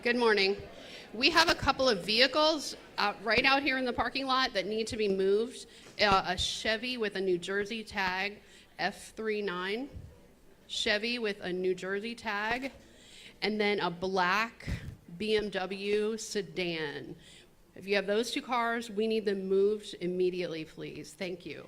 Good morning. We have a couple of vehicles right out here in the parking lot that need to be moved. A Chevy with a New Jersey tag, F39. Chevy with a New Jersey tag. And then a black BMW sedan. If you have those two cars, we need them moved immediately, please. Thank you.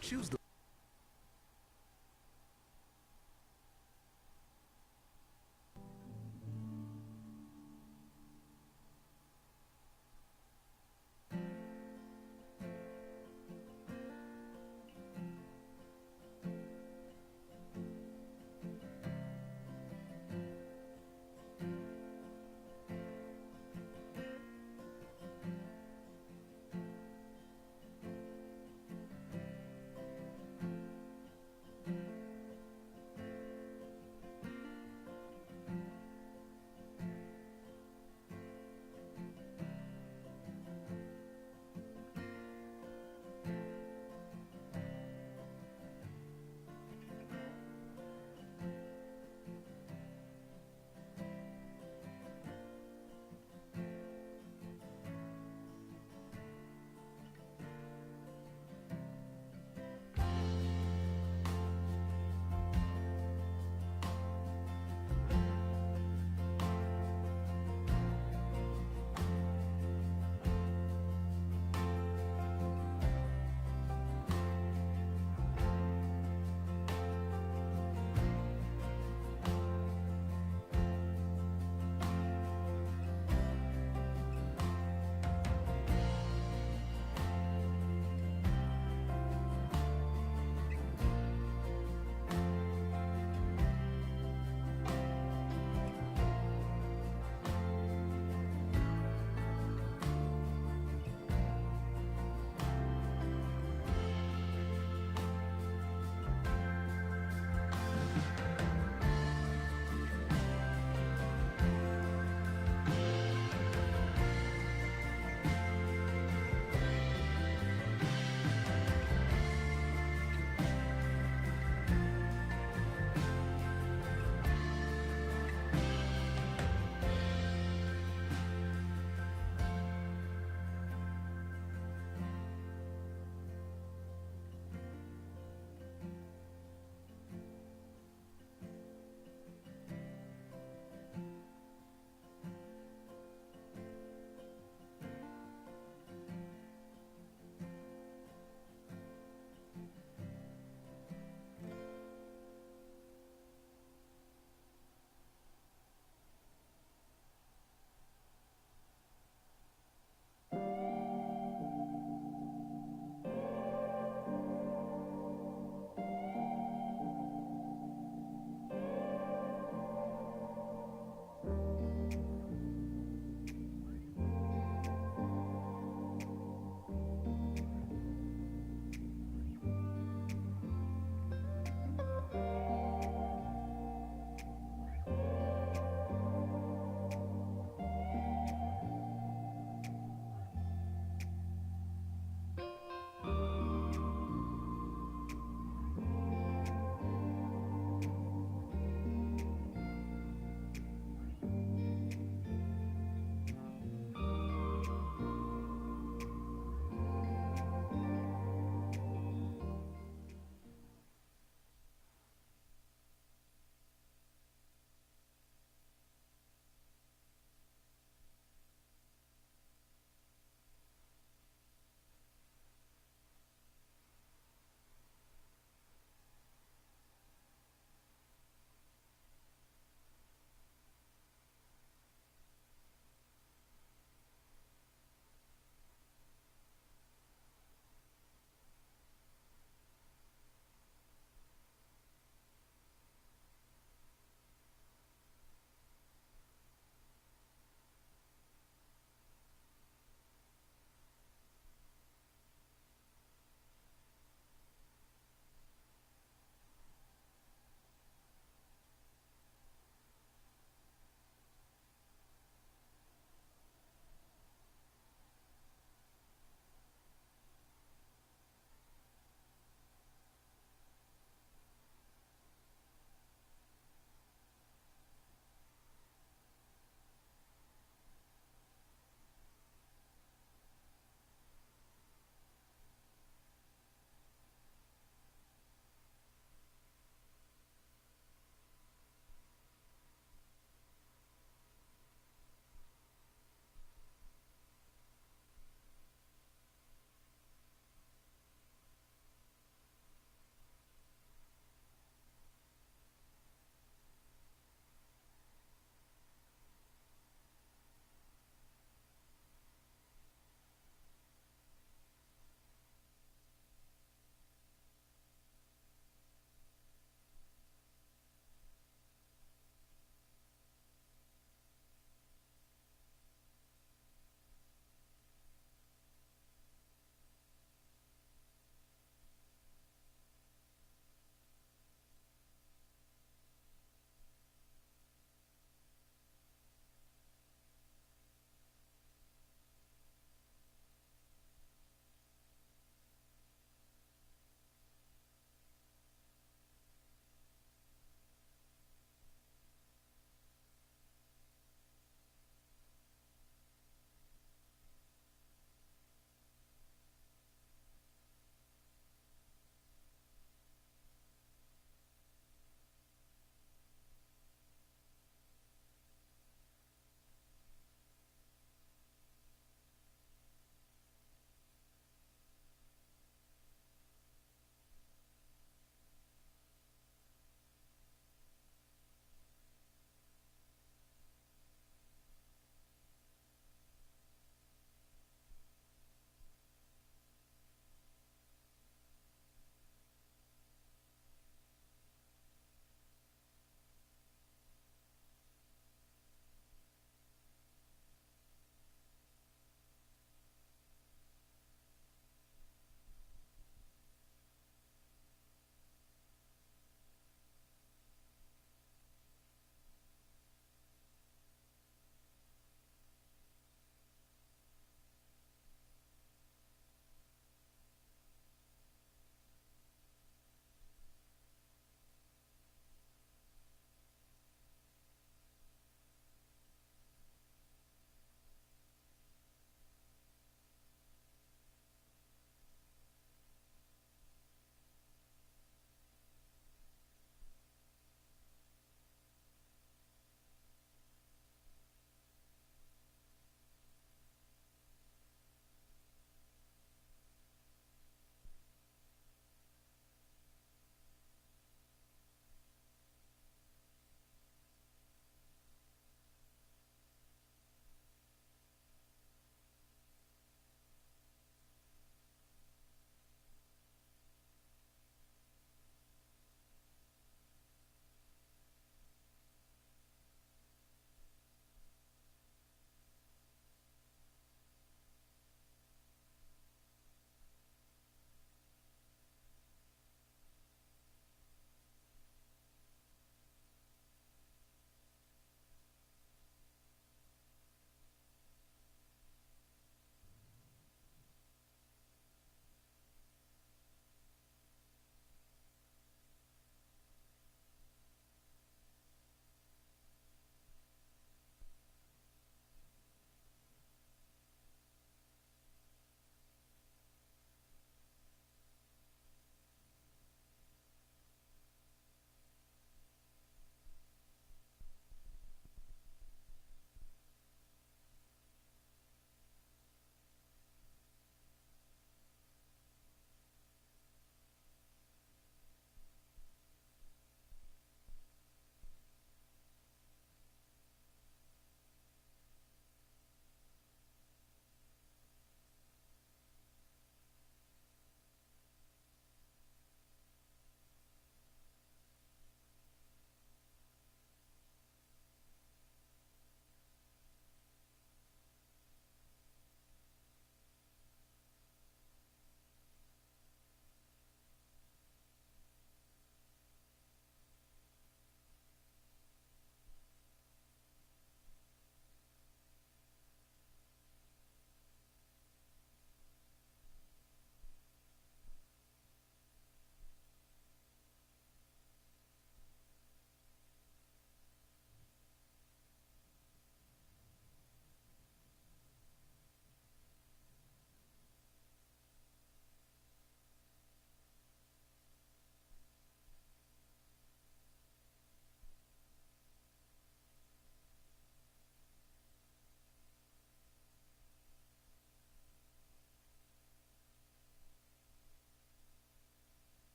Choose the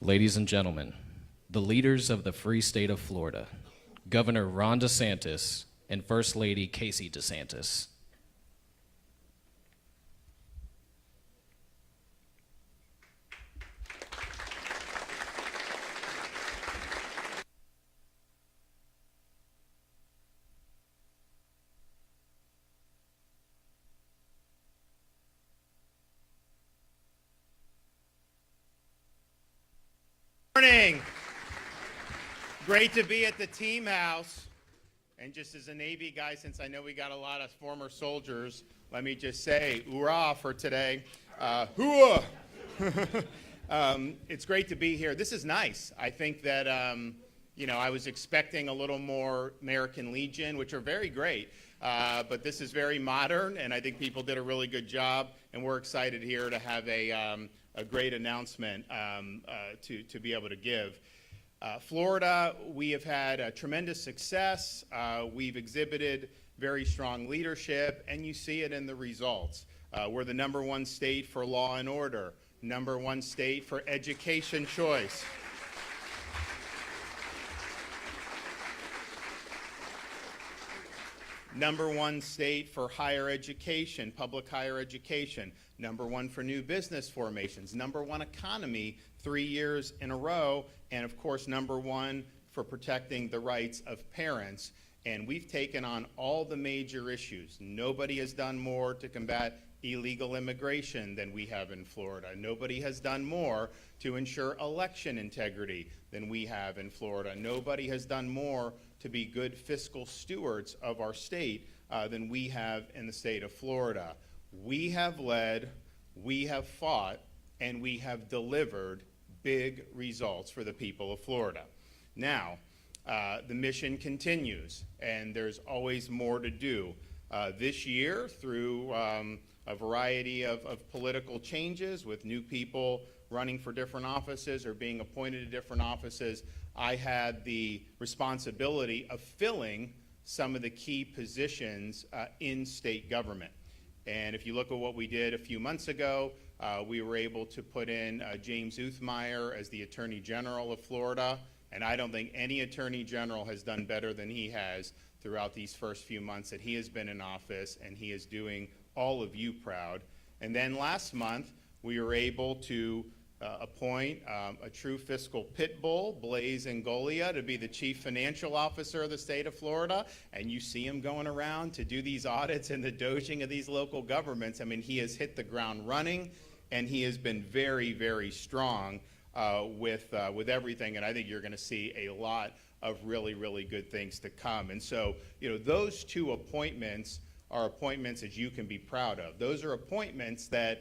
Ladies and gentlemen, the leaders of the free state of Florida, Governor Ron DeSantis and First Lady Casey DeSantis. Morning. Great to be at the team house. And just as a Navy guy, since I know we got a lot of former soldiers, let me just say, hoorah for today. Hooah! It's great to be here. This is nice. I think that, I was expecting a little more American Legion, which are very great. But this is very modern, and I think people did a really good job. And we're excited here to have a great announcement to be able to give. Florida, we have had tremendous success. We've exhibited very strong leadership, and you see it in the results. We're the #1 state for law and order, #1 state for education choice. #1 state for higher education, public higher education, #1 for new business formations, #1 economy 3 years in a row, and of course #1 for protecting the rights of parents. And we've taken on all the major issues. Nobody has done more to combat illegal immigration than we have in Florida. Nobody has done more to ensure election integrity than we have in Florida. Nobody has done more to be good fiscal stewards of our state than we have in the state of Florida. We have led, we have fought, and we have delivered big results for the people of Florida. Now, the mission continues, and there's always more to do. This year, through a variety of political changes with new people running for different offices or being appointed to different offices, I had the responsibility of filling some of the key positions in state government. And if you look at what we did a few months ago, we were able to put in James Uthmeyer as the Attorney General of Florida, and I don't think any Attorney General has done better than he has throughout these first few months that he has been in office, and he is doing all of you proud. And then last month, we were able to appoint a true fiscal pit bull, Blaise Ngolia, to be the chief financial officer of the state of Florida. And you see him going around to do these audits and the doging of these local governments. I mean, he has hit the ground running, and he has been very, very strong with everything. And I think you're going to see a lot of really, really good things to come. And so, those two appointments are appointments that you can be proud of. Those are appointments that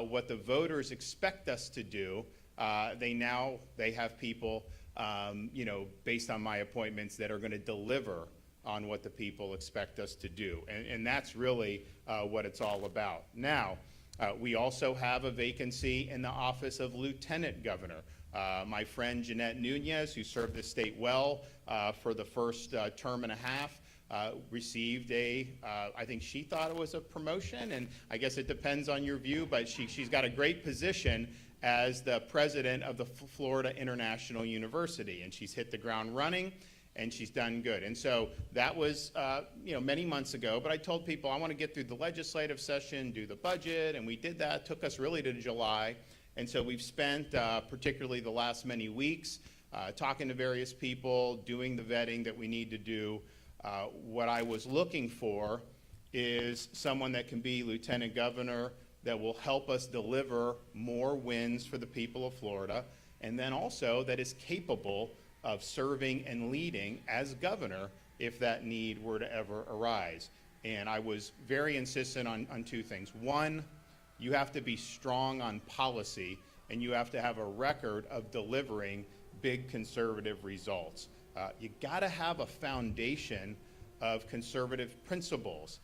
what the voters expect us to do, they have people, based on my appointments that are going to deliver on what the people expect us to do. And that's really what it's all about. Now, we also have a vacancy in the office of Lieutenant Governor. My friend Jeanette Nunez, who served the state well for the first term and a half, received I think she thought it was a promotion, and I guess it depends on your view, but she's got a great position as the president of the Florida International University, and she's hit the ground running, and she's done good. And so that was, many months ago, but I told people I want to get through the legislative session, do the budget, and we did that. It took us really to July, and so we've spent, particularly the last many weeks, talking to various people, doing the vetting that we need to do. What I was looking for is someone that can be lieutenant governor that will help us deliver more wins for the people of Florida, and then also that is capable of serving and leading as governor if that need were to ever arise. And I was very insistent on two things. One, you have to be strong on policy, and you have to have a record of delivering big conservative results. You got to have a foundation of conservative principles,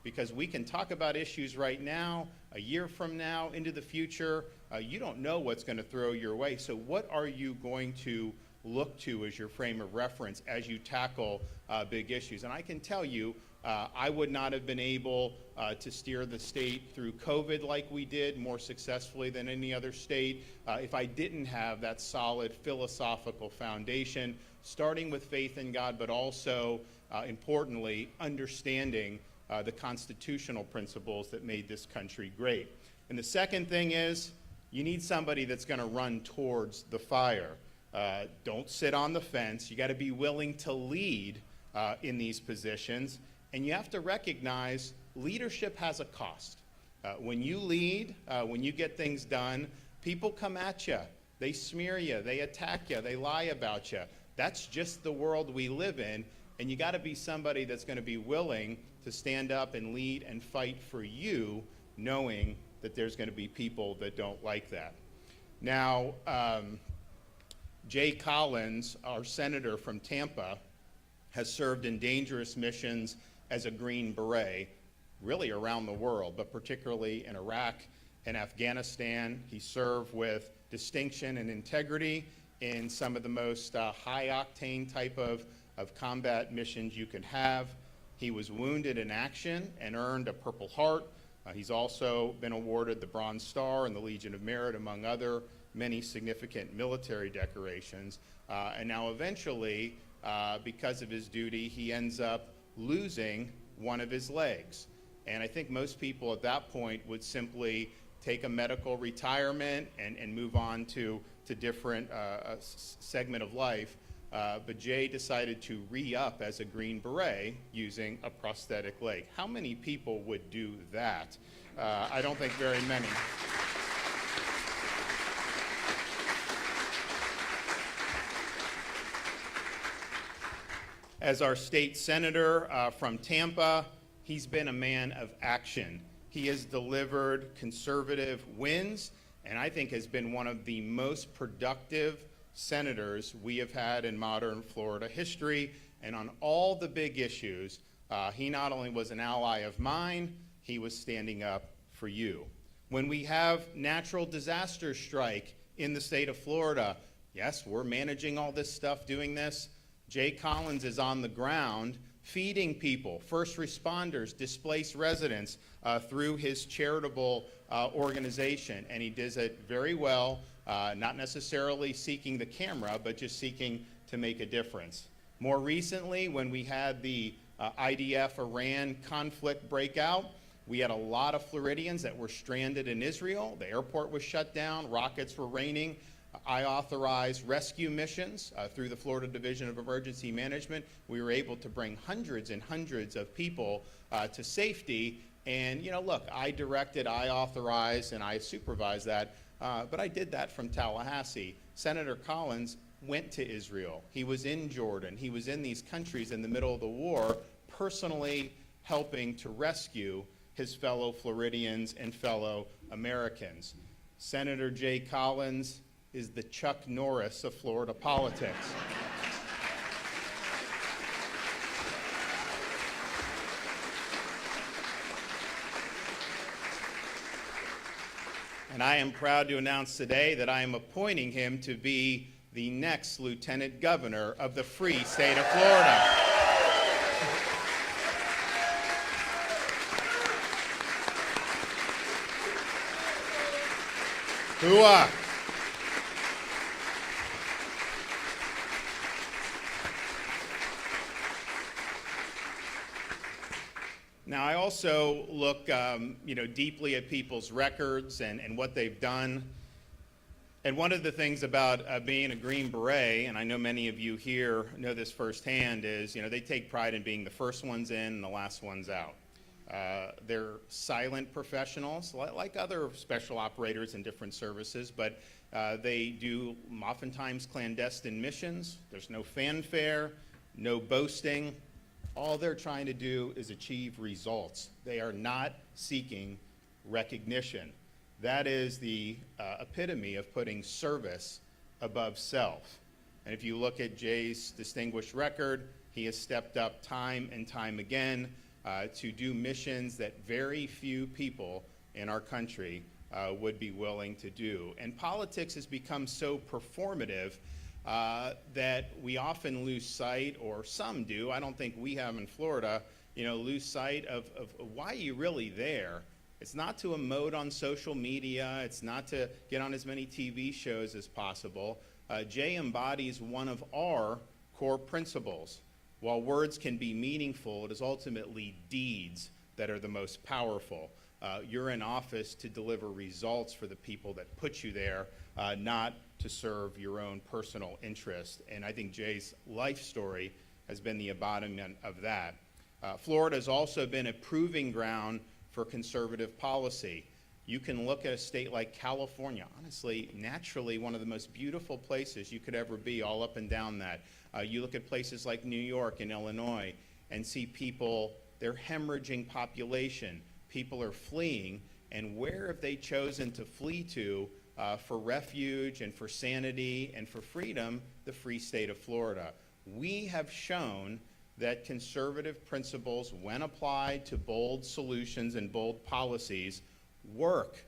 because we can talk about issues right now, a year from now, into the future. You don't know what's going to throw your way. So what are you going to look to as your frame of reference as you tackle big issues. And I can tell you, I would not have been able to steer the state through COVID like we did, more successfully than any other state, if I didn't have that solid philosophical foundation, starting with faith in God, but also, importantly, understanding the constitutional principles that made this country great. And the second thing is, you need somebody that's going to run towards the fire. Don't sit on the fence. You got to be willing to lead in these positions. And you have to recognize leadership has a cost. When you lead, when you get things done, people come at you. They smear you. They attack you. They lie about you. That's just the world we live in. And you got to be somebody that's going to be willing to stand up and lead and fight for you, knowing that there's going to be people that don't like that. Now, Jay Collins, our senator from Tampa, has served in dangerous missions as a Green Beret, really around the world, but particularly in Iraq and Afghanistan. He served with distinction and integrity in some of the most high-octane type of combat missions you can have. He was wounded in action and earned a Purple Heart. He's also been awarded the Bronze Star and the Legion of Merit, among other many significant military decorations. And now eventually, because of his duty, he ends up losing one of his legs. And I think most people at that point would simply take a medical retirement and move on to different segment of life. But Jay decided to re-up as a Green Beret using a prosthetic leg. How many people would do that? I don't think very many. As our state senator from Tampa, he's been a man of action. He has delivered conservative wins, and I think has been one of the most productive senators we have had in modern Florida history. And on all the big issues, he not only was an ally of mine, he was standing up for you. When we have natural disasters strike in the state of Florida, yes, we're managing all this stuff, doing this. Jay Collins is on the ground feeding people, first responders, displaced residents, through his charitable organization. And he does it very well, not necessarily seeking the camera, but just seeking to make a difference. More recently, when we had the IDF-Iran conflict break out, we had a lot of Floridians that were stranded in Israel. The airport was shut down, rockets were raining. I authorized rescue missions through the Florida Division of Emergency Management. We were able to bring hundreds and hundreds of people to safety. And, you know, look, I directed, I authorized, and I supervised that, but I did that from Tallahassee. Senator Collins went to Israel. He was in Jordan. He was in these countries in the middle of the war, personally helping to rescue his fellow Floridians and fellow Americans. Senator Jay Collins is the Chuck Norris of Florida politics. And I am proud to announce today that I am appointing him to be the next Lieutenant Governor of the free state of Florida. Hooah! Now, I also look deeply at people's records and what they've done. And one of the things about being a Green Beret, and I know many of you here know this firsthand, is they take pride in being the first ones in and the last ones out. They're silent professionals, like other special operators in different services, but they do oftentimes clandestine missions. There's no fanfare, no boasting. All they're trying to do is achieve results. They are not seeking recognition. That is the epitome of putting service above self. And if you look at Jay's distinguished record, he has stepped up time and time again to do missions that very few people in our country would be willing to do. And politics has become so performative that we often lose sight, or some do, I don't think we have in Florida, lose sight of why you're really there. It's not to emote on social media. It's not to get on as many TV shows as possible. Jay embodies one of our core principles. While words can be meaningful, it is ultimately deeds that are the most powerful. You're in office to deliver results for the people that put you there, not to serve your own personal interest. And I think Jay's life story has been the embodiment of that. Florida has also been a proving ground for conservative policy. You can look at a state like California, honestly, naturally one of the most beautiful places you could ever be, all up and down that. You look at places like New York and Illinois and see people, they're hemorrhaging population. People are fleeing, and where have they chosen to flee to for refuge and for sanity and for freedom? The free state of Florida. We have shown that conservative principles, when applied to bold solutions and bold policies, work.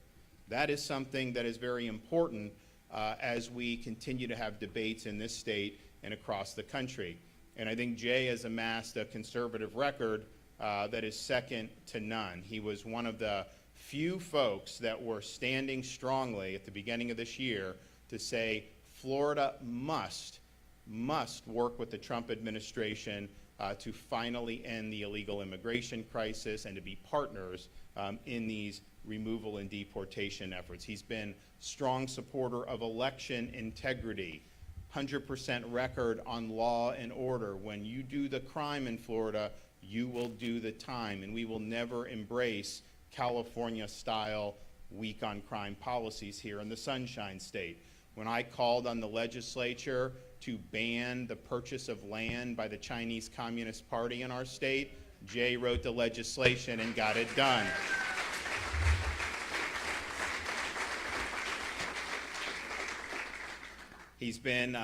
That is something that is very important as we continue to have debates in this state and across the country. And I think Jay has amassed a conservative record that is second to none. He was one of the few folks that were standing strongly at the beginning of this year to say Florida must work with the Trump administration to finally end the illegal immigration crisis and to be partners in these removal and deportation efforts. He's been strong supporter of election integrity, 100% record on law and order. When you do the crime in Florida, you will do the time, and we will never embrace California-style weak on crime policies here in the Sunshine State. When I called on the legislature to ban the purchase of land by the Chinese Communist Party in our state, Jay wrote the legislation and got it done. He's been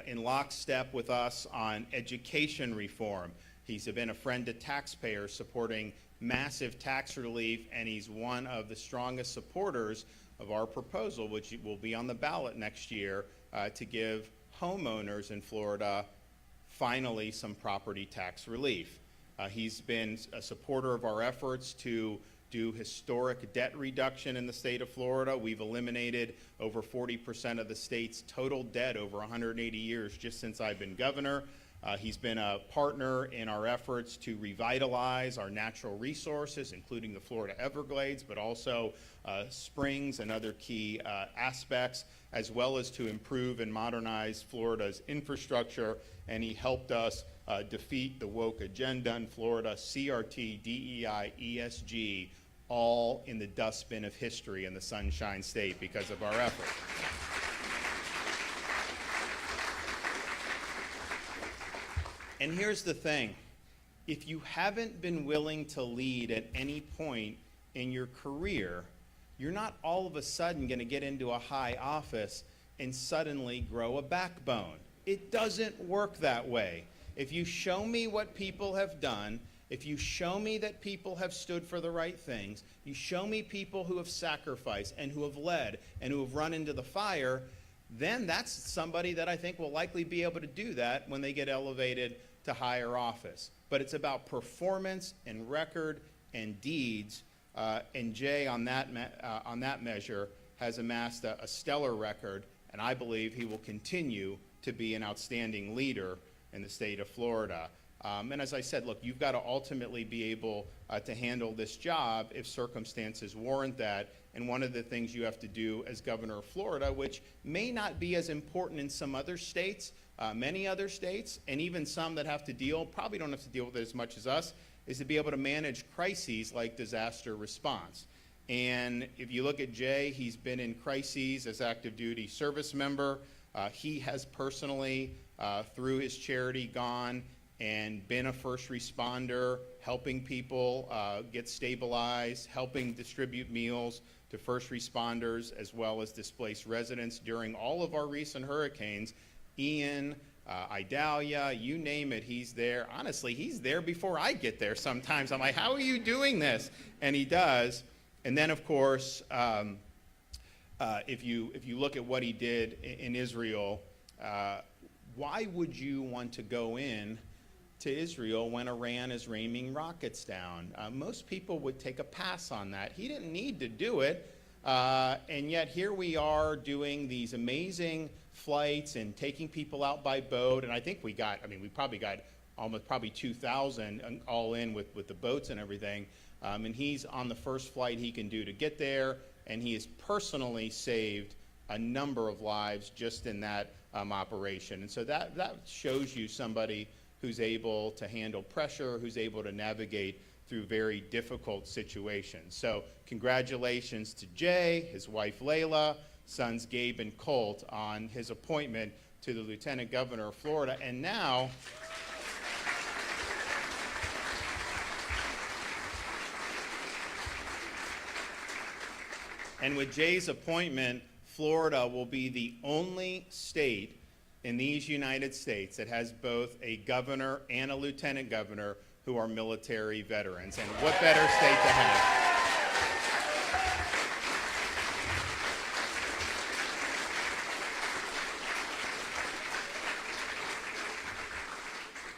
in lockstep with us on education reform. He's been a friend to taxpayers, supporting massive tax relief, and he's one of the strongest supporters of our proposal, which will be on the ballot next year, to give homeowners in Florida finally some property tax relief. He's been a supporter of our efforts to do historic debt reduction in the state of Florida. We've eliminated over 40% of the state's total debt over 180 years just since I've been governor. He's been a partner in our efforts to revitalize our natural resources, including the Florida Everglades, but also springs and other key aspects, as well as to improve and modernize Florida's infrastructure. And he helped us defeat the woke agenda in Florida, CRT, DEI, ESG, all in the dustbin of history in the Sunshine State because of our efforts. And here's the thing. If you haven't been willing to lead at any point in your career, you're not all of a sudden going to get into a high office and suddenly grow a backbone. It doesn't work that way. If you show me what people have done, if you show me that people have stood for the right things, you show me people who have sacrificed and who have led and who have run into the fire, then that's somebody that I think will likely be able to do that when they get elevated to higher office. But it's about performance and record and deeds, and Jay on that measure has amassed a stellar record, and I believe he will continue to be an outstanding leader in the state of Florida. And as I said, look, you've got to ultimately be able to handle this job if circumstances warrant that. And one of the things you have to do as governor of Florida, which may not be as important in some other states, many other states, and even some that probably don't have to deal with it as much as us, is to be able to manage crises like disaster response. And if you look at Jay, he's been in crises as active duty service member. He has personally, through his charity, gone and been a first responder, helping people get stabilized, helping distribute meals to first responders as well as displaced residents during all of our recent hurricanes. Ian, Idalia, you name it, he's there. Honestly, he's there before I get there sometimes. I'm like, how are you doing this? And he does. And then, of course, if you look at what he did in Israel, why would you want to go in to Israel when Iran is raining rockets down? Most people would take a pass on that. He didn't need to do it, and yet here we are doing these amazing flights and taking people out by boat, and I think we probably got almost probably 2,000 all in with the boats and everything, and he's on the first flight he can do to get there, and he has personally saved a number of lives just in that operation. And so that shows you somebody who's able to handle pressure, who's able to navigate through very difficult situations. So congratulations to Jay, his wife Layla, sons Gabe and Colt on his appointment to the Lieutenant Governor of Florida. And now, and with Jay's appointment, Florida will be the only state in these United States that has both a governor and a lieutenant governor who are military veterans. And what better state to have?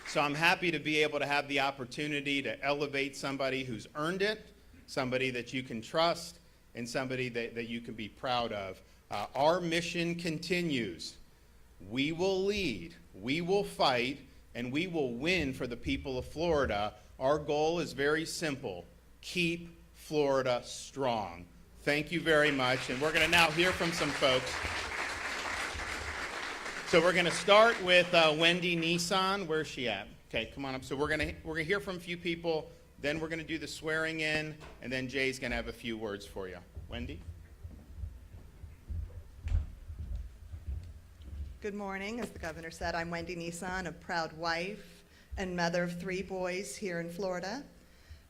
So I'm happy to be able to have the opportunity to elevate somebody who's earned it, somebody that you can trust, and somebody that you can be proud of. Our mission continues. We will lead, we will fight, and we will win for the people of Florida. Our goal is very simple: keep Florida strong. Thank you very much, and we're going to now hear from some folks. So we're going to start with Wendy Nissan. Where's she at? Okay, come on up. So we're going to hear from a few people, then we're going to do the swearing in, and then Jay's going to have a few words for you. Wendy? Good morning. As the governor said, I'm Wendy Nissan, a proud wife and mother of 3 boys here in Florida.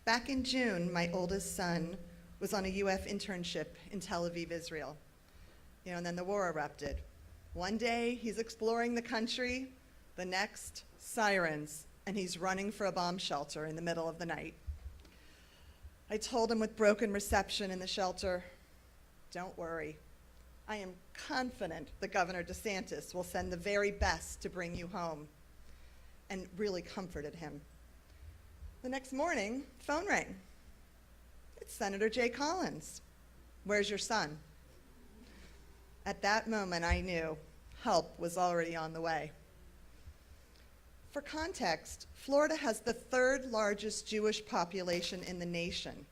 Back in June, my oldest son was on a UF internship in Tel Aviv, Israel. And then the war erupted. One day, he's exploring the country. The next, sirens, and he's running for a bomb shelter in the middle of the night. I told him with broken reception in the shelter, "Don't worry. I am confident that Governor DeSantis will send the very best to bring you home," and really comforted him. The next morning, phone rang. It's Senator Jay Collins. "Where's your son?" At that moment, I knew help was already on the way. For context, Florida has the 3rd largest Jewish population in the nation.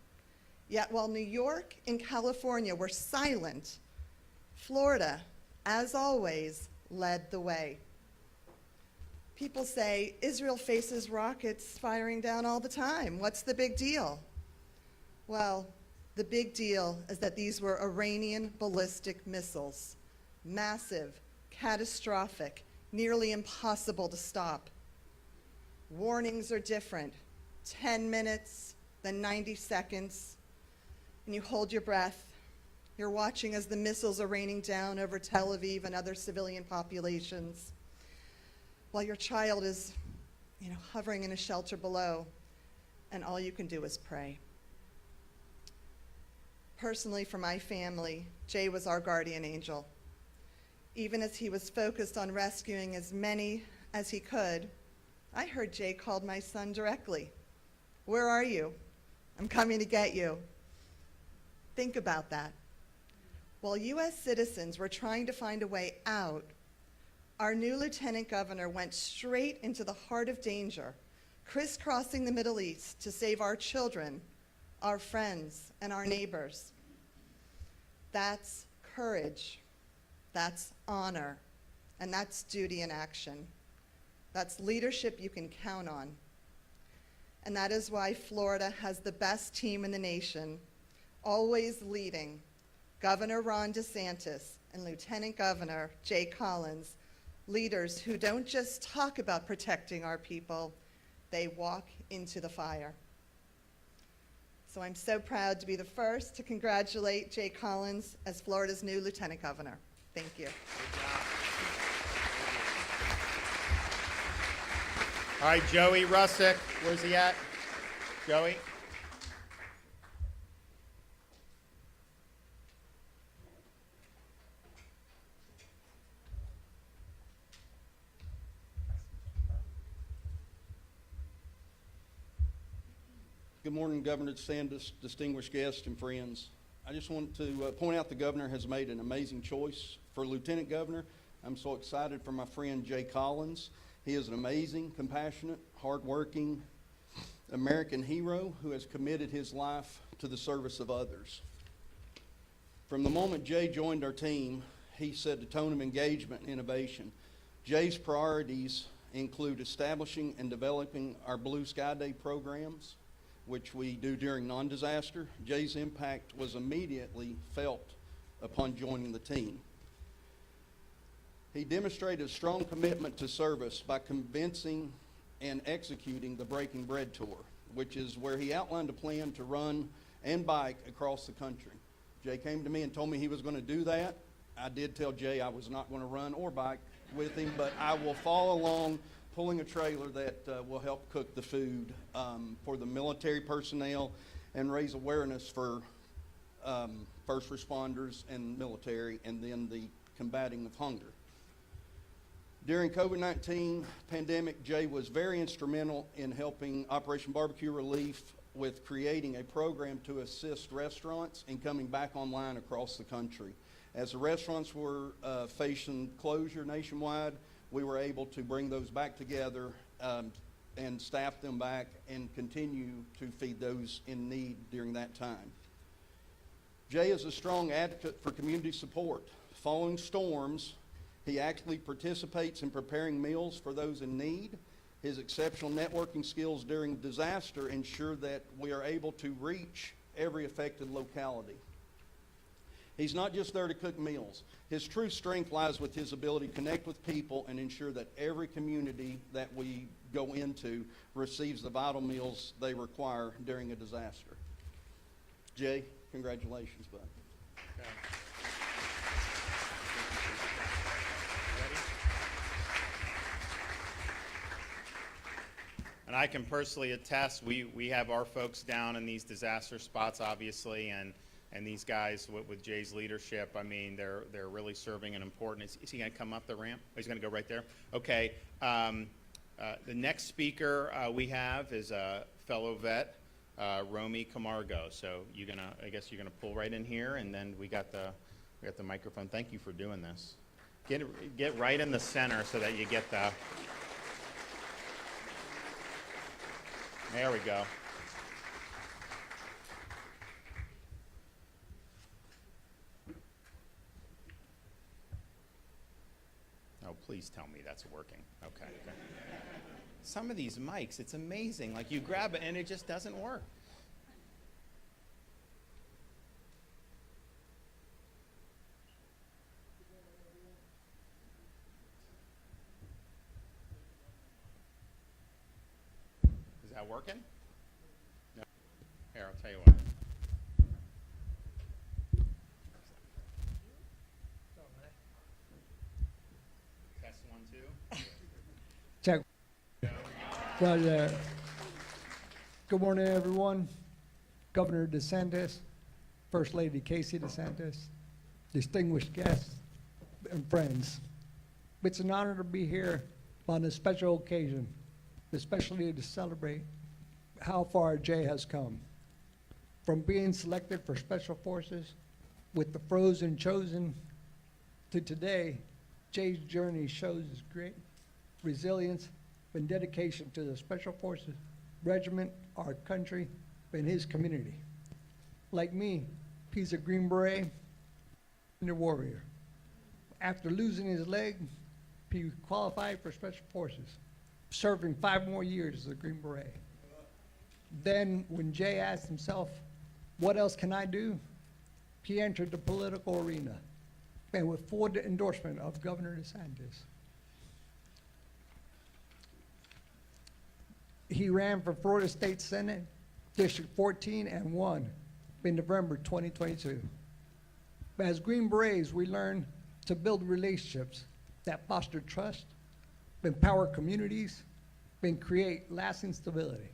Yet while New York and California were silent, Florida, as always, led the way. People say Israel faces rockets firing down all the time. What's the big deal? Well, the big deal is that these were Iranian ballistic missiles. Massive, catastrophic, nearly impossible to stop. Warnings are different. 10 minutes, then 90 seconds, and you hold your breath. You're watching as the missiles are raining down over Tel Aviv and other civilian populations, while your child is, hovering in a shelter below, and all you can do is pray. Personally, for my family, Jay was our guardian angel. Even as he was focused on rescuing as many as he could, I heard Jay called my son directly. "Where are you? I'm coming to get you." Think about that. While U.S. citizens were trying to find a way out, our new lieutenant governor went straight into the heart of danger, crisscrossing the Middle East to save our children, our friends, and our neighbors. That's courage, that's honor, and that's duty in action. That's leadership you can count on. And that is why Florida has the best team in the nation, always leading Governor Ron DeSantis and Lieutenant Governor Jay Collins, leaders who don't just talk about protecting our people, they walk into the fire. So I'm so proud to be the first to congratulate Jay Collins as Florida's new Lieutenant Governor. Thank you. All right, Joey Russ, where's he at? Joey? Good morning, Governor DeSantis, distinguished guests and friends. I just want to point out the governor has made an amazing choice for lieutenant governor. I'm so excited for my friend Jay Collins. He is an amazing, compassionate, hardworking American hero who has committed his life to the service of others. From the moment Jay joined our team, he set the tone of engagement and innovation. Jay's priorities include establishing and developing our Blue Sky Day programs, which we do during non-disaster. Jay's impact was immediately felt upon joining the team. He demonstrated a strong commitment to service by convincing and executing the Breaking Bread Tour, which is where he outlined a plan to run and bike across the country. Jay came to me and told me he was going to do that. I did tell Jay I was not going to run or bike with him, but I will follow along pulling a trailer that will help cook the food for the military personnel and raise awareness for first responders and military, and then the combating of hunger. During COVID-19 pandemic, Jay was very instrumental in helping Operation Barbecue Relief with creating a program to assist restaurants in coming back online across the country. As the restaurants were facing closure nationwide, we were able to bring those back together and staff them back and continue to feed those in need during that time. Jay is a strong advocate for community support. Following storms, he actively participates in preparing meals for those in need. His exceptional networking skills during disaster ensure that we are able to reach every affected locality. He's not just there to cook meals. His true strength lies with his ability to connect with people and ensure that every community that we go into receives the vital meals they require during a disaster. Jay, congratulations, bud. Okay. And I can personally attest, we have our folks down in these disaster spots, obviously, and these guys with Jay's leadership, I mean, they're really serving an important. Is he going to come up the ramp? Oh, he's going to go right there? Okay. The next speaker we have is a fellow vet, Romy Kamargo. So I guess you're gonna pull right in here, and then we got the microphone. Thank you for doing this. Get right in the center so that you get the. There we go. Oh, please tell me that's working. Okay. Some of these mics, it's amazing. Like you grab it and it just doesn't work. Is that working? No. Here, I'll tell you what. Test 1, 2. Check. Well, good morning, everyone. Governor DeSantis, First Lady Casey DeSantis, distinguished guests and friends. It's an honor to be here on a special occasion, especially to celebrate how far Jay has come. From being selected for Special Forces with the Frozen Chosen to today, Jay's journey shows his great resilience and dedication to the Special Forces Regiment, our country, and his community. Like me, he's a Green Beret and a warrior. After losing his leg, he qualified for Special Forces, serving 5 more years as a Green Beret. Then, when Jay asked himself, what else can I do? He entered the political arena, and with full endorsement of Governor DeSantis. He ran for Florida State Senate, District 14, and won in November 2022. As Green Berets, we learn to build relationships that foster trust, empower communities, and create lasting stability.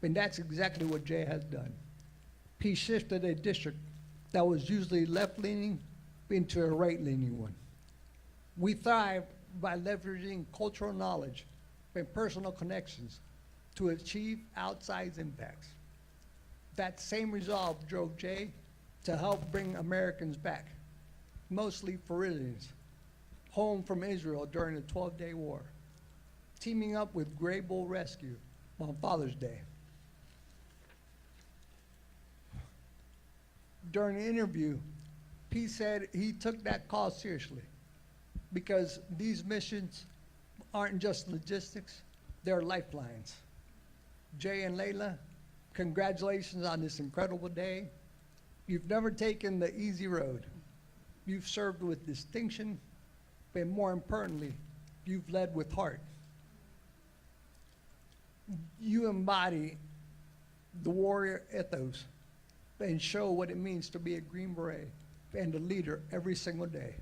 And that's exactly what Jay has done. He shifted a district that was usually left-leaning into a right-leaning one. We thrive by leveraging cultural knowledge and personal connections to achieve outsized impacts. That same resolve drove Jay to help bring Americans back, mostly Floridians, home from Israel during the 12-day war, teaming up with Grey Bull Rescue on Father's Day. During the interview, P said he took that call seriously because these missions aren't just logistics, they're lifelines. Jay and Layla, congratulations on this incredible day. You've never taken the easy road. You've served with distinction, and more importantly, you've led with heart. You embody the warrior ethos and show what it means to be a Green Beret and a leader every single day.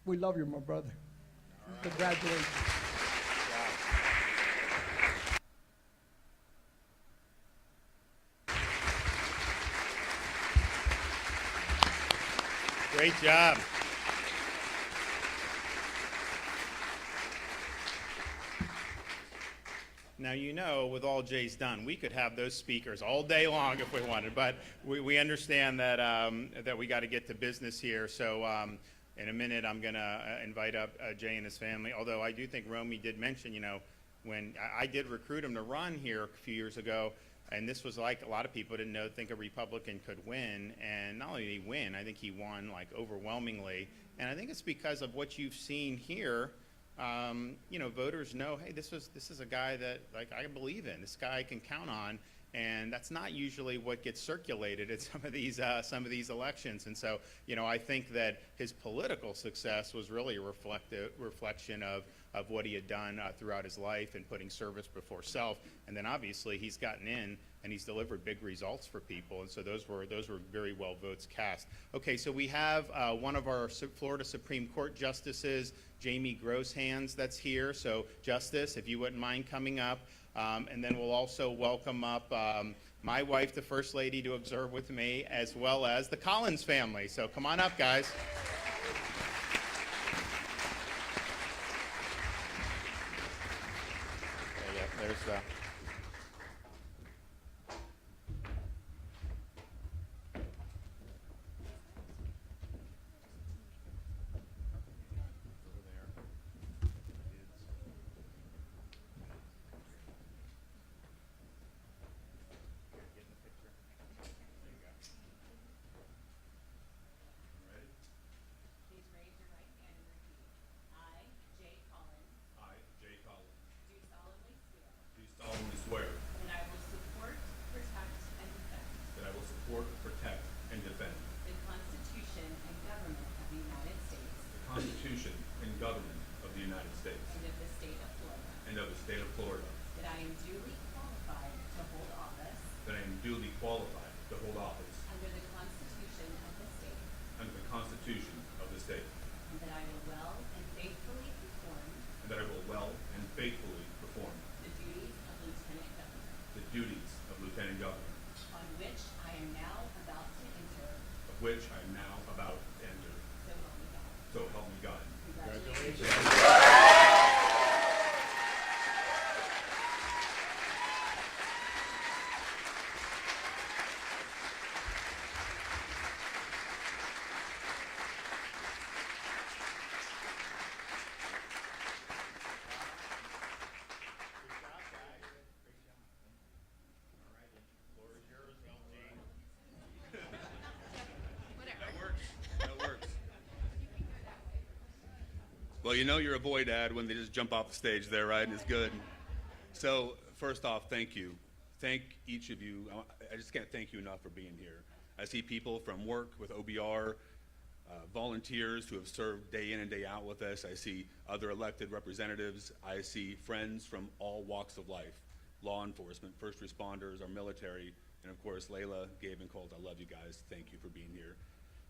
We love you, my brother. Congratulations. Great job. Now, you know, with all Jay's done, we could have those speakers all day long if we wanted, but we understand that, that we got to get to business here. So in a minute, I'm going to invite up Jay and his family, although I do think Romy did mention, you know, when I did recruit him to run here a few years ago, and this was like a lot of people didn't think a Republican could win, and not only did he win, I think he won like overwhelmingly, and I think it's because of what you've seen here. You know, voters know, hey, this is a guy that like I believe in. This guy I can count on, and that's not usually what gets circulated at some of these elections. And so, you know, I think that his political success was really a reflection of what he had done throughout his life and putting service before self. And then obviously he's gotten in and he's delivered big results for people. And so those were very well votes cast. Okay, so we have one of our Florida Supreme Court justices, Jamie Grosshans, that's here. So Justice, if you wouldn't mind coming up. And then we'll also welcome up my wife, the First Lady, to observe with me, as well as the Collins family. So come on up, guys. There's the... Constitution and government of the United States and of the state of Florida, and of the state of Florida, that I am duly qualified to hold office that I am duly qualified to hold office under the Constitution of the state, under the Constitution of the state, and that I will well and faithfully perform and that I will well and faithfully perform the duties of Lieutenant Governor, the duties of Lieutenant Governor, on which I am now about to enter. of which I am now about to enter. So help me God. So help me God. Congratulations. That works. Well, you know you're a boy, Dad, when they just jump off the stage there, right? And it's good. So, first off, thank you. Thank each of you. I just can't thank you enough for being here. I see people from work with OBR, volunteers who have served day in and day out with us. I see other elected representatives. I see friends from all walks of life, law enforcement, first responders, our military, and of course, Layla, Gabe, and Colt. I love you guys. Thank you for being here.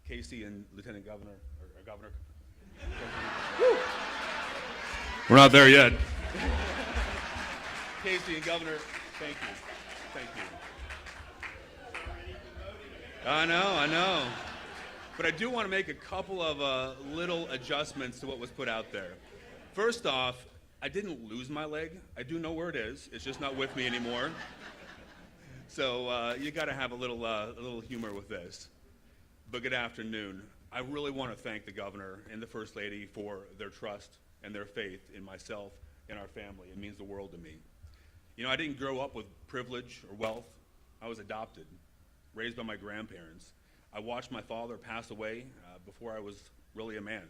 Casey and Lieutenant Governor, or Governor. We're not there yet. Casey and Governor, thank you. Thank you. I know. But I do want to make a couple of little adjustments to what was put out there. First off, I didn't lose my leg. I do know where it is. It's just not with me anymore. So you got to have a little humor with this. But good afternoon. I really want to thank the governor and the First Lady for their trust and their faith in myself and our family. It means the world to me. You know, I didn't grow up with privilege or wealth. I was adopted, raised by my grandparents. I watched my father pass away before I was really a man,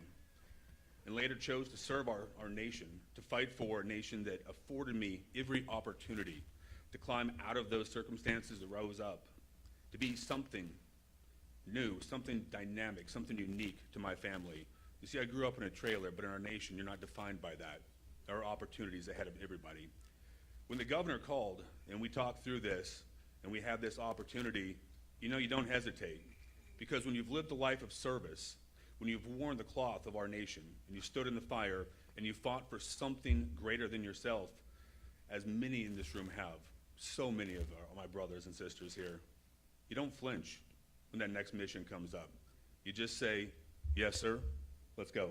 and later chose to serve our nation, to fight for a nation that afforded me every opportunity to climb out of those circumstances, to rose up, to be something new, something dynamic, something unique to my family. You see, I grew up in a trailer, but in our nation, you're not defined by that. There are opportunities ahead of everybody. When the governor called and we talked through this and we had this opportunity, you know, you don't hesitate. Because when you've lived a life of service, when you've worn the cloth of our nation and you stood in the fire and you fought for something greater than yourself, as many in this room have, so many of my brothers and sisters here, you don't flinch when that next mission comes up. You just say, yes, sir, let's go.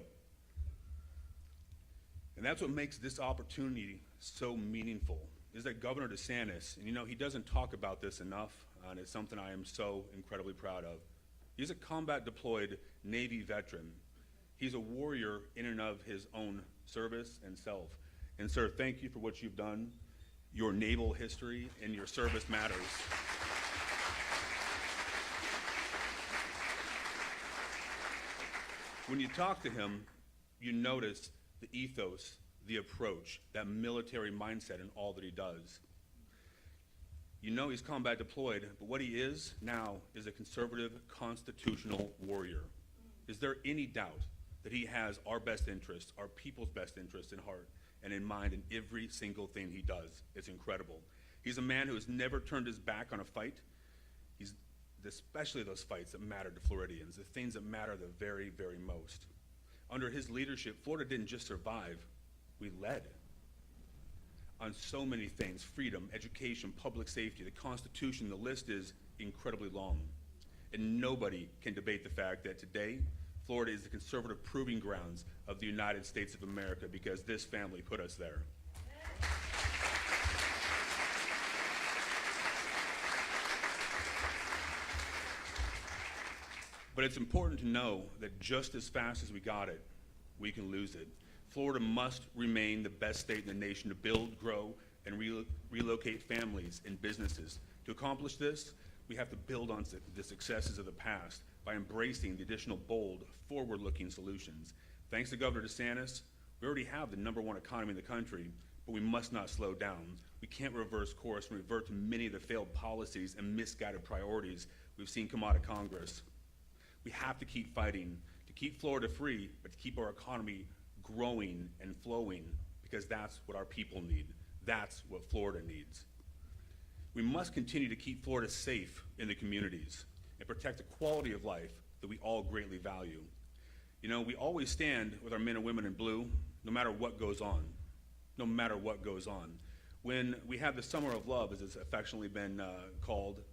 And that's what makes this opportunity so meaningful, is that Governor DeSantis, and you know, he doesn't talk about this enough, and it's something I am so incredibly proud of. He's a combat deployed Navy veteran. He's a warrior in and of his own service and self. And sir, thank you for what you've done. Your naval history and your service matters. When you talk to him, you notice the ethos, the approach, that military mindset in all that he does. You know he's combat deployed, but what he is now is a conservative constitutional warrior. Is there any doubt that he has our best interests, our people's best interests in heart and in mind in every single thing he does? It's incredible. He's a man who has never turned his back on a fight. He's especially those fights that matter to Floridians, the things that matter the very, very most. Under his leadership, Florida didn't just survive, we led on so many things: freedom, education, public safety, the Constitution. The list is incredibly long. And nobody can debate the fact that today, Florida is the conservative proving grounds of the United States of America, because this family put us there. But it's important to know that just as fast as we got it, we can lose it. Florida must remain the best state in the nation to build, grow, and relocate families and businesses. To accomplish this, we have to build on the successes of the past by embracing the additional bold, forward-looking solutions. Thanks to Governor DeSantis, we already have the #1 economy in the country, but we must not slow down. We can't reverse course and revert to many of the failed policies and misguided priorities we've seen come out of Congress. We have to keep fighting to keep Florida free, but to keep our economy growing and flowing, because that's what our people need. That's what Florida needs. We must continue to keep Florida safe in the communities and protect the quality of life that we all greatly value. You know, we always stand with our men and women in blue, no matter what goes on. No matter what goes on. When we had the Summer of Love, as it's affectionately been called,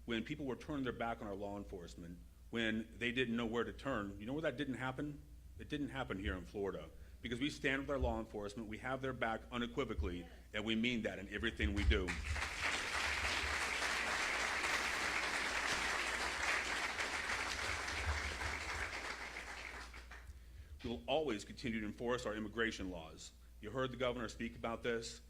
when people were turning their back on our law enforcement, when they didn't know where to turn, you know where that didn't happen? It didn't happen here in Florida. Because we stand with our law enforcement, we have their back unequivocally, and we mean that in everything we do. We will always continue to enforce our immigration laws. You heard the governor speak about this.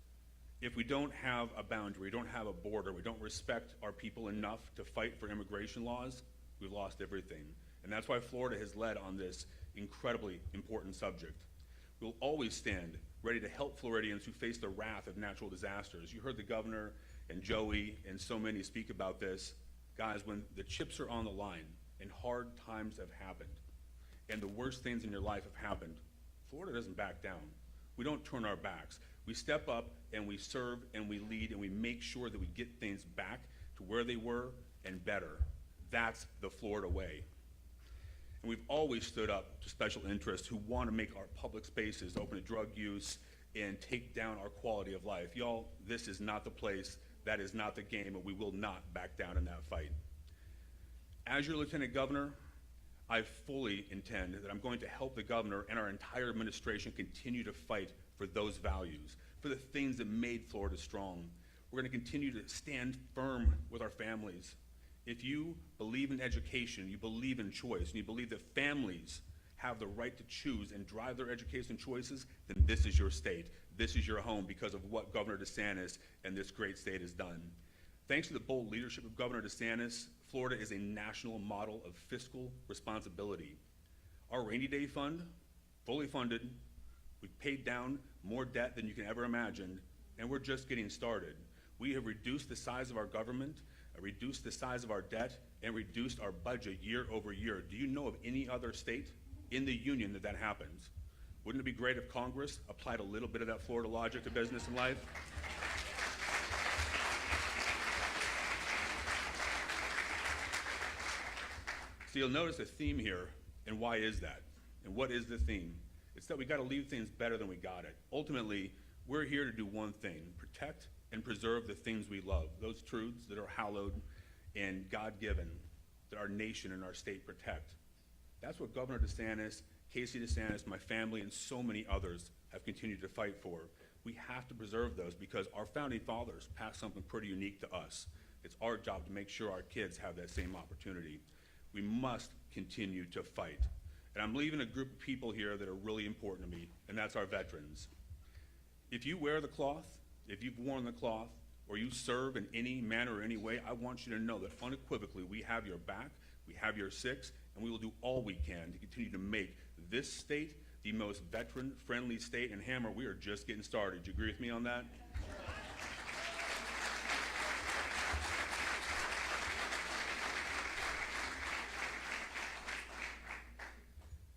If we don't have a boundary, we don't have a border, we don't respect our people enough to fight for immigration laws, we've lost everything. And that's why Florida has led on this incredibly important subject. We'll always stand ready to help Floridians who face the wrath of natural disasters. You heard the governor and Joey and so many speak about this. Guys, when the chips are on the line and hard times have happened and the worst things in your life have happened, Florida doesn't back down. We don't turn our backs. We step up and we serve and we lead and we make sure that we get things back to where they were and better. That's the Florida way. And we've always stood up to special interests who want to make our public spaces open to drug use and take down our quality of life. Y'all, this is not the place, that is not the game, and we will not back down in that fight. As your Lieutenant Governor, I fully intend that I'm going to help the governor and our entire administration continue to fight for those values, for the things that made Florida strong. We're going to continue to stand firm with our families. If you believe in education, you believe in choice, and you believe that families have the right to choose and drive their education choices, then this is your state. This is your home because of what Governor DeSantis and this great state has done. Thanks to the bold leadership of Governor DeSantis, Florida is a national model of fiscal responsibility. Our rainy day fund, fully funded, we've paid down more debt than you can ever imagine, and we're just getting started. We have reduced the size of our government, reduced the size of our debt, and reduced our budget year over year. Do you know of any other state in the union that happens? Wouldn't it be great if Congress applied a little bit of that Florida logic to business and life? So you'll notice a theme here, and why is that? And what is the theme? It's that we got to leave things better than we got it. Ultimately, we're here to do one thing: protect and preserve the things we love, those truths that are hallowed and God-given, that our nation and our state protect. That's what Governor DeSantis, Casey DeSantis, my family, and so many others have continued to fight for. We have to preserve those because our founding fathers passed something pretty unique to us. It's our job to make sure our kids have that same opportunity. We must continue to fight. And I'm leaving a group of people here that are really important to me, and that's our veterans. If you wear the cloth, if you've worn the cloth, or you serve in any manner or any way, I want you to know that unequivocally we have your back, we have your six, and we will do all we can to continue to make this state the most veteran-friendly state. And Hammer, we are just getting started. Do you agree with me on that?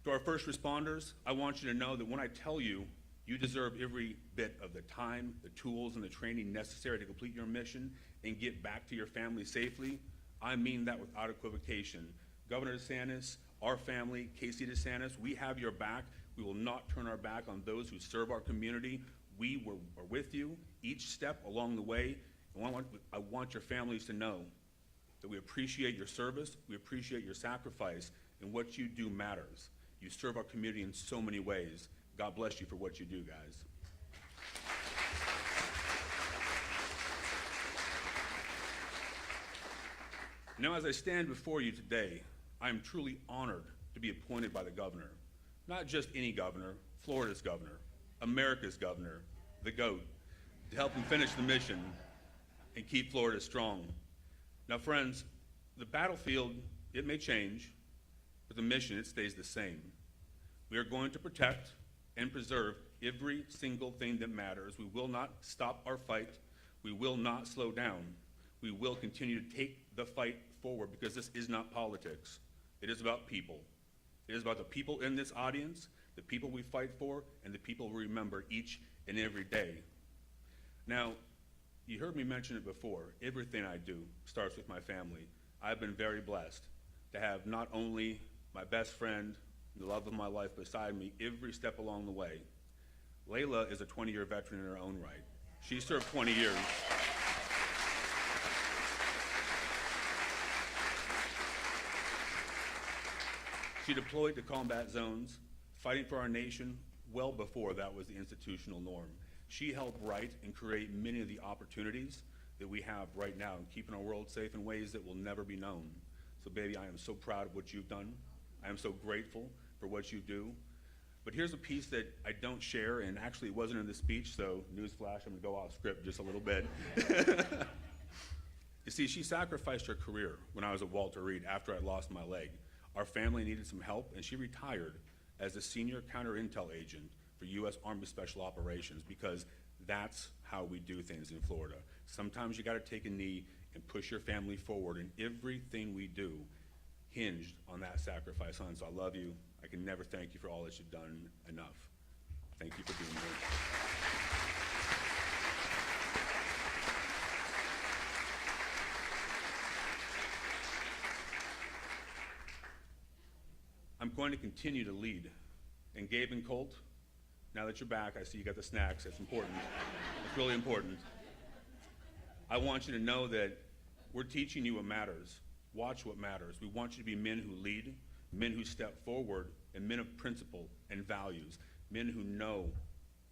To our first responders, I want you to know that when I tell you you deserve every bit of the time, the tools, and the training necessary to complete your mission and get back to your family safely, I mean that without equivocation. Governor DeSantis, our family, Casey DeSantis, we have your back. We will not turn our back on those who serve our community. We are with you each step along the way. And I want your families to know that we appreciate your service, we appreciate your sacrifice, and what you do matters. You serve our community in so many ways. God bless you for what you do, guys. Now, as I stand before you today, I am truly honored to be appointed by the governor. Not just any governor, Florida's governor, America's governor, the GOAT, to help him finish the mission and keep Florida strong. Now, friends, the battlefield, it may change, but the mission, it stays the same. We are going to protect and preserve every single thing that matters. We will not stop our fight. We will not slow down. We will continue to take the fight forward because this is not politics. It is about people. It is about the people in this audience, the people we fight for, and the people we remember each and every day. Now, you heard me mention it before. Everything I do starts with my family. I've been very blessed to have not only my best friend, the love of my life beside me every step along the way. Layla is a 20-year veteran in her own right. She served 20 years. She deployed to combat zones, fighting for our nation well before that was the institutional norm. She helped write and create many of the opportunities that we have right now in keeping our world safe in ways that will never be known. So baby, I am so proud of what you've done. I am so grateful for what you do. But here's a piece that I don't share, and actually it wasn't in the speech, so newsflash, I'm gonna go off script just a little bit. You see, she sacrificed her career when I was at Walter Reed after I lost my leg. Our family needed some help, and she retired as a senior counter-intel agent for U.S. Army Special Operations because that's how we do things in Florida. Sometimes you gotta take a knee and push your family forward, and everything we do hinged on that sacrifice, hon. So I love you. I can never thank you for all that you've done enough. Thank you for being here. I'm going to continue to lead. And Gabe and Colt, now that you're back, I see you got the snacks. That's important. It's really important. I want you to know that we're teaching you what matters. Watch what matters. We want you to be men who lead, men who step forward, and men of principle and values, men who know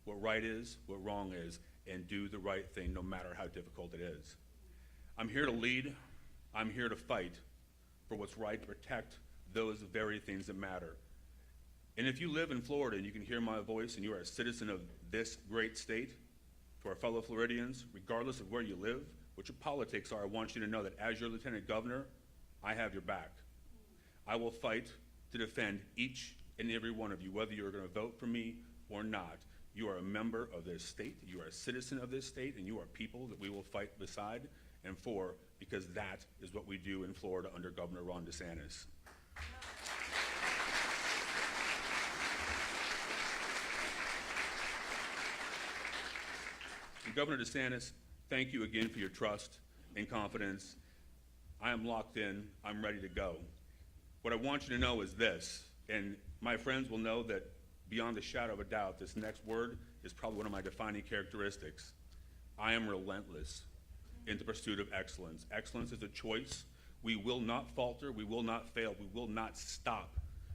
what right is, what wrong is, and do the right thing no matter how difficult it is. I'm here to lead. I'm here to fight for what's right, to protect those very things that matter. And if you live in Florida and you can hear my voice and you are a citizen of this great state, to our fellow Floridians, regardless of where you live, what your politics are, I want you to know that as your Lieutenant Governor, I have your back. I will fight to defend each and every one of you, whether you're going to vote for me or not. You are a member of this state, you are a citizen of this state, and you are people that we will fight beside and for, because that is what we do in Florida under Governor Ron DeSantis. And Governor DeSantis, thank you again for your trust and confidence. I am locked in, I'm ready to go. What I want you to know is this, and my friends will know that beyond a shadow of a doubt, this next word is probably one of my defining characteristics. I am relentless in the pursuit of excellence. Excellence is a choice. We will not falter, we will not fail, we will not stop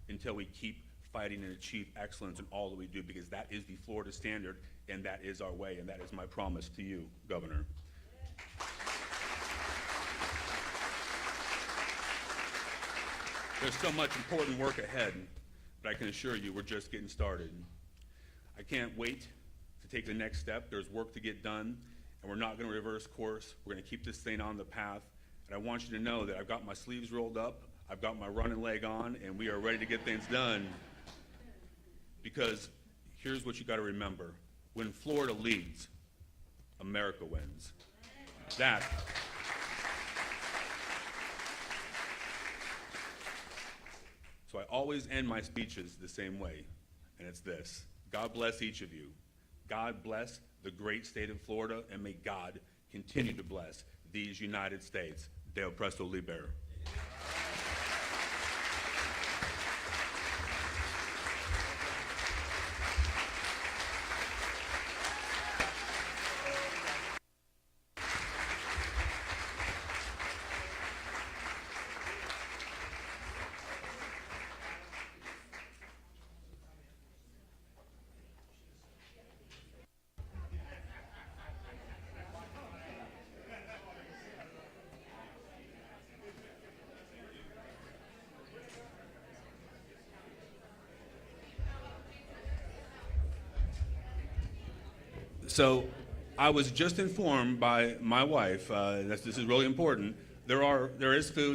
until we keep fighting and achieve excellence in all that we do, because that is the Florida standard, and that is our way, and that is my promise to you, Governor. There's so much important work ahead, but I can assure you we're just getting started. I can't wait to take the next step. There's work to get done, and we're not going to reverse course. We're going to keep this thing on the path, and I want you to know that I've got my sleeves rolled up, I've got my running leg on, and we are ready to get things done. Because here's what you got to remember. When Florida leads, America wins. That. So I always end my speeches the same way, and it's this. God bless each of you. God bless the great state of Florida, and may God continue to bless these United States. Deo presto liber. So I was just informed by my wife, this is really important, there is food